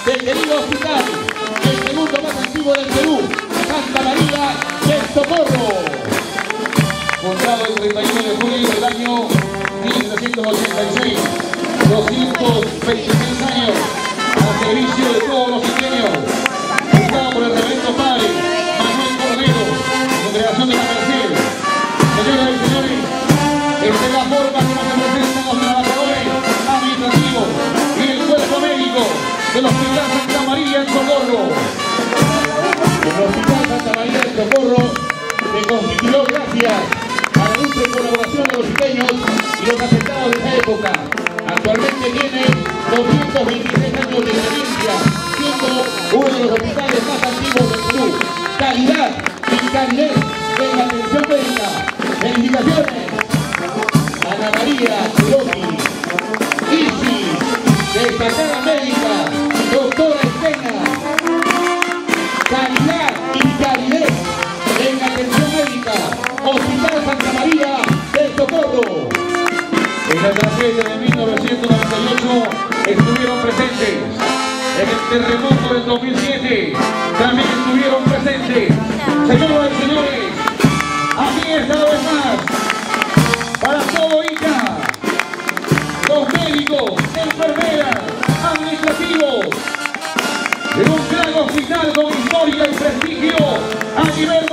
del querido hospital, el segundo más antiguo del Perú, Santa María del Socorro. Fundado el 31 de julio del año 1986, 226 años al servicio de todos los ingenios. Fundado por el reverendo padre Manuel Cordero, Congregación de la Merced. Señoras y señores, esta es la forma que nos representan los trabajadores administrativos y el cuerpo médico del Hospital Santa María del Socorro. El Hospital Santa María del Socorro se constituyó gracias a la lucha y colaboración de los iqueños y los afectados de esa época. Actualmente tiene 226 años de experiencia, siendo uno de los hospitales más antiguos del Perú. Calidad y calidez en la atención médica. Felicitaciones. Ana María Loki, Isi, destacada médica, doctora Estena. Calidad y calidez en la atención médica. Hospital Santa María del Socorro. En la tragedia de 1998 estuvieron presentes. En el terremoto del 2007 también estuvieron presentes. Señoras y señores, aquí está una vez más para todo Ica, los médicos, enfermeras, administrativos, de un gran hospital con historia y prestigio a nivel